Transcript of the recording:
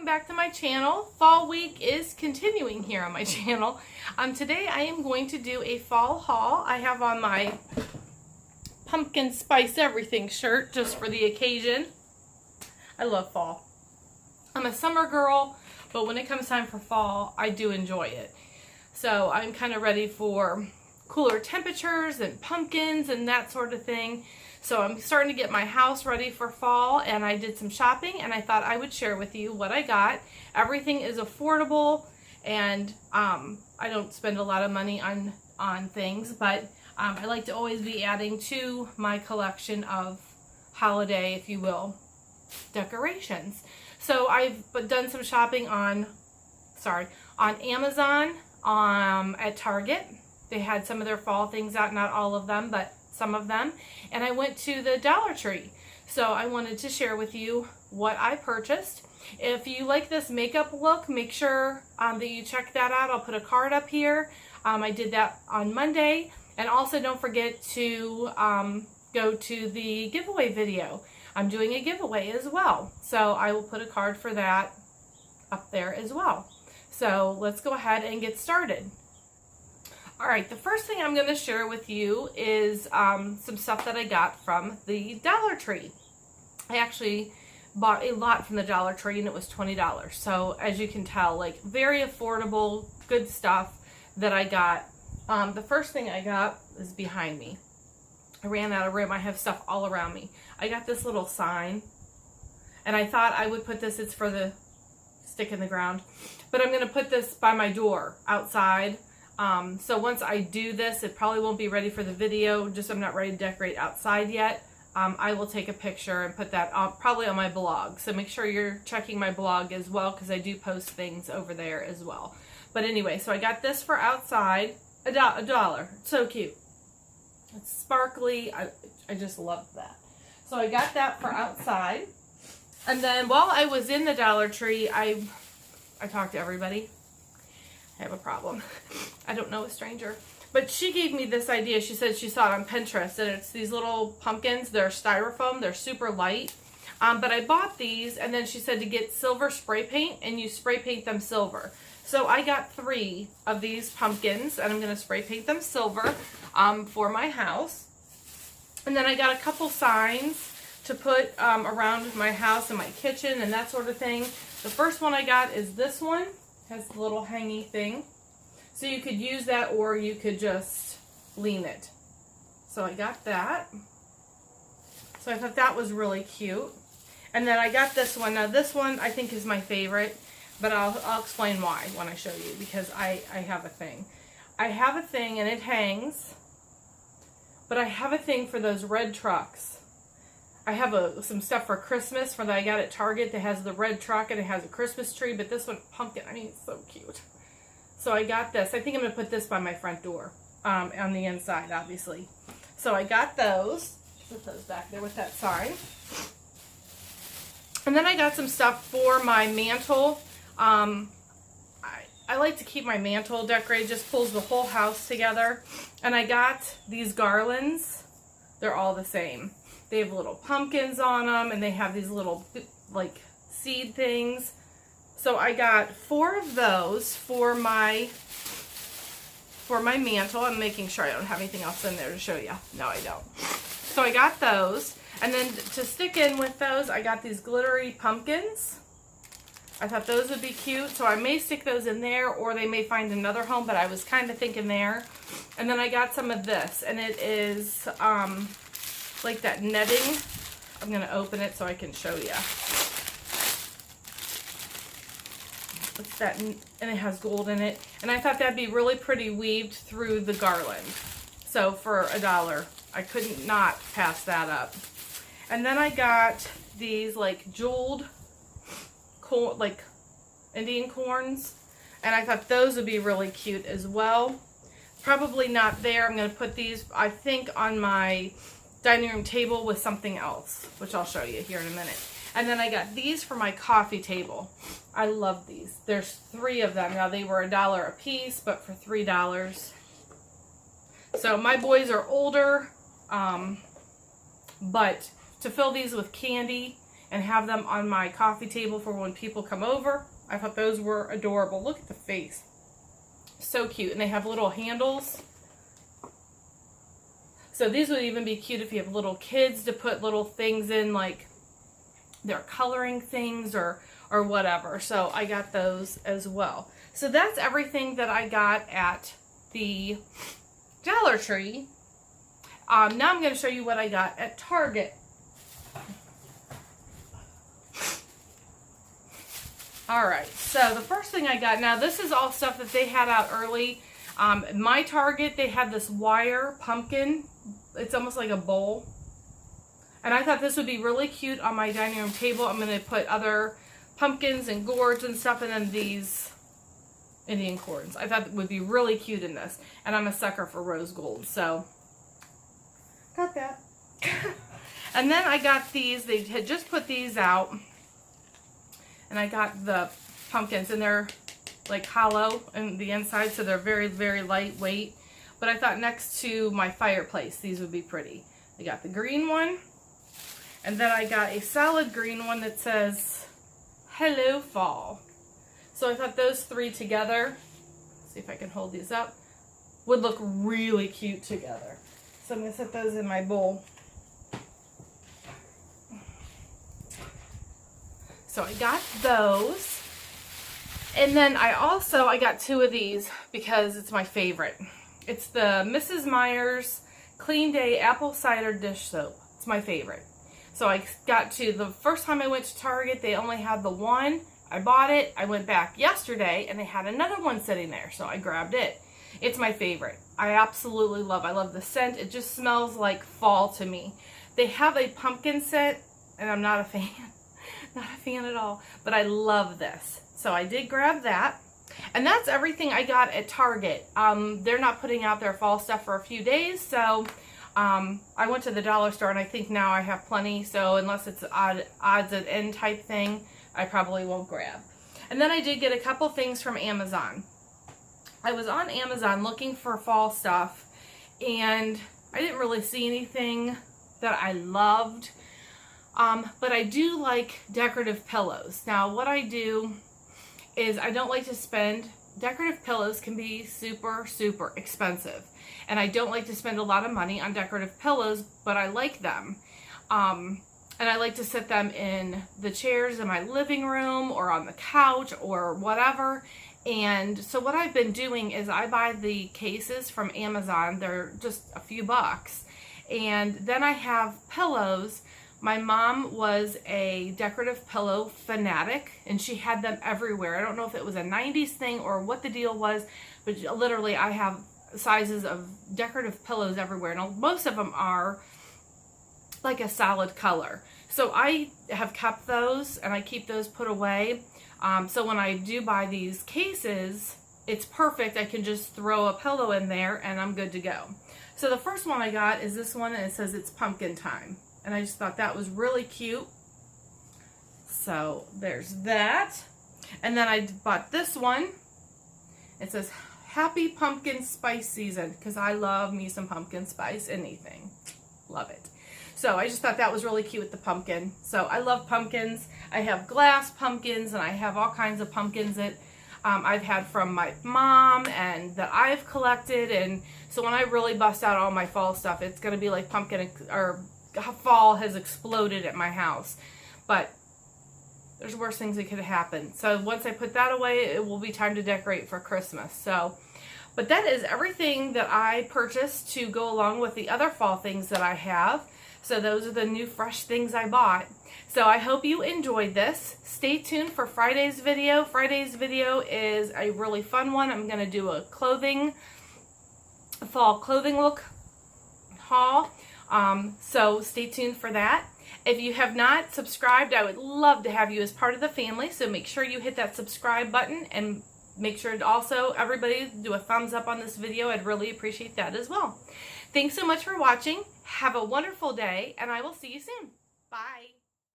welcome back to my channel. Fall week is continuing here on my channel. Today I am going to do a fall haul. I have on my pumpkin spice everything shirt just for the occasion. I love fall. I'm a summer girl, but when it comes time for fall, I do enjoy it. So I'm kind of ready for cooler temperatures and pumpkins and that sort of thing. So I'm starting to get my house ready for fall, and I did some shopping, and I thought I would share with you what I got. Everything is affordable, and I don't spend a lot of money on things, but I like to always be adding to my collection of holiday, if you will, decorations. So I've done some shopping on Amazon, at Target. They had some of their fall things out, not all of them, but some of them. And I went to the Dollar Tree. So I wanted to share with you what I purchased. If you like this makeup look, make sure that you check that out. I'll put a card up here. I did that on Monday. And also don't forget to go to the giveaway video. I'm doing a giveaway as well. So I will put a card for that up there as well. So let's go ahead and get started. Alright, the first thing I'm going to share with you is some stuff that I got from the Dollar Tree. I actually bought a lot from the Dollar Tree, and it was $20. So as you can tell, like, very affordable, good stuff that I got. The first thing I got is behind me. I ran out of room. I have stuff all around me. I got this little sign, and I thought I would put this, it's for the stick in the ground, but I'm going to put this by my door outside. So once I do this, it probably won't be ready for the video, just I'm not ready to decorate outside yet. I will take a picture and put that probably on my blog. So make sure you're checking my blog as well, because I do post things over there as well. But anyway, so I got this for outside, a dollar. It's so cute. It's sparkly. I just love that. So I got that for outside. And then while I was in the Dollar Tree, I talked to everybody. I have a problem. I don't know a stranger. But she gave me this idea. She said she saw it on Pinterest, and it's these little pumpkins. They're styrofoam. They're super light. But I bought these, and then she said to get silver spray paint, and you spray paint them silver. So I got 3 of these pumpkins, and I'm going to spray paint them silver for my house. And then I got a couple signs to put around my house and my kitchen and that sort of thing. The first one I got is this one. Has the little hangy thing. So you could use that, or you could just lean it. So I got that. So I thought that was really cute. And then I got this one. Now this one I think is my favorite, but I'll explain why when I show you, because I have a thing. I have a thing and it hangs, but I have a thing for those red trucks. I have some stuff for Christmas that I got at Target that has the red truck, and it has a Christmas tree, but this one, pumpkin, I mean, it's so cute. So I got this. I think I'm going to put this by my front door, on the inside, obviously. So I got those. Put those back there with that sign. And then I got some stuff for my mantle. I like to keep my mantle decorated, just pulls the whole house together. And I got these garlands. They're all the same. They have little pumpkins on them, and they have these little, like, seed things. So I got 4 of those for my mantle. I'm making sure I don't have anything else in there to show you. No, I don't. So I got those. And then to stick in with those, I got these glittery pumpkins. I thought those would be cute. So I may stick those in there, or they may find another home, but I was kind of thinking there. And then I got some of this, and it is like that netting. I'm going to open it so I can show you. It's that, and it has gold in it. And I thought that'd be really pretty weaved through the garland. So for $1, I couldn't not pass that up. And then I got these like jeweled, like Indian corns. And I thought those would be really cute as well. Probably not there. I'm going to put these, I think, on my dining room table with something else, which I'll show you here in a minute. And then I got these for my coffee table. I love these. There's 3 of them. Now they were $1 a piece, but for $3. So my boys are older, but to fill these with candy and have them on my coffee table for when people come over. I thought those were adorable. Look at the face. So cute. And they have little handles. So these would even be cute if you have little kids to put little things in, like they're coloring things or whatever. So I got those as well. So that's everything that I got at the Dollar Tree. Now I'm going to show you what I got at Target. Alright, so the first thing I got, now this is all stuff that they had out early. My Target, they had this wire pumpkin. It's almost like a bowl. And I thought this would be really cute on my dining room table. I'm going to put other pumpkins and gourds and stuff, and then these Indian corns. I thought it would be really cute in this. And I'm a sucker for rose gold, so got that. And then I got these. They had just put these out. And I got the pumpkins, and they're like hollow in the inside, so they're very, very lightweight. But I thought next to my fireplace, these would be pretty. I got the green one. And then I got a solid green one that says, Hello Fall. So I thought those three together, see if I can hold these up, would look really cute together. So I'm going to set those in my bowl. So I got those. And then I got two of these because it's my favorite. It's the Mrs. Meyer's Clean Day Apple Cider Dish Soap. It's my favorite. So I got the first time I went to Target, they only had the one. I bought it. I went back yesterday and they had another one sitting there. So I grabbed it. It's my favorite. I absolutely love. I love the scent. It just smells like fall to me. They have a pumpkin scent and I'm not a fan. Not a fan at all. But I love this. So I did grab that. And that's everything I got at Target. They're not putting out their fall stuff for a few days. So I went to the dollar store and I think now I have plenty. So unless it's odds and end type thing, I probably won't grab. And then I did get a couple things from Amazon. I was on Amazon looking for fall stuff. And I didn't really see anything that I loved. But I do like decorative pillows. Now, what I do is I don't like to spend, decorative pillows can be super, super expensive. And I don't like to spend a lot of money on decorative pillows, but I like them. And I like to sit them in the chairs in my living room or on the couch or whatever. And so what I've been doing is I buy the cases from Amazon. They're just a few bucks. And then I have pillows. My mom was a decorative pillow fanatic, and she had them everywhere. I don't know if it was a 90s thing or what the deal was, but literally I have sizes of decorative pillows everywhere. And most of them are like a solid color. So I have kept those, and I keep those put away. So when I do buy these cases, it's perfect. I can just throw a pillow in there, and I'm good to go. So the first one I got is this one, and it says it's pumpkin time. And I just thought that was really cute. So there's that. And then I bought this one. It says Happy Pumpkin Spice Season, because I love me some pumpkin spice, anything. Love it. So I just thought that was really cute with the pumpkin. So I love pumpkins. I have glass pumpkins, and I have all kinds of pumpkins that I've had from my mom and that I've collected. And so when I really bust out all my fall stuff, it's going to be like pumpkin or fall has exploded at my house. But there's worse things that could happen. So once I put that away, it will be time to decorate for Christmas. So, but that is everything that I purchased to go along with the other fall things that I have. So those are the new fresh things I bought. So I hope you enjoyed this. Stay tuned for Friday's video. Friday's video is a really fun one. I'm going to do a fall clothing look haul. So stay tuned for that. If you have not subscribed, I would love to have you as part of the family. So make sure you hit that subscribe button, and make sure to also everybody do a thumbs up on this video. I'd really appreciate that as well. Thanks so much for watching. Have a wonderful day, and I will see you soon. Bye.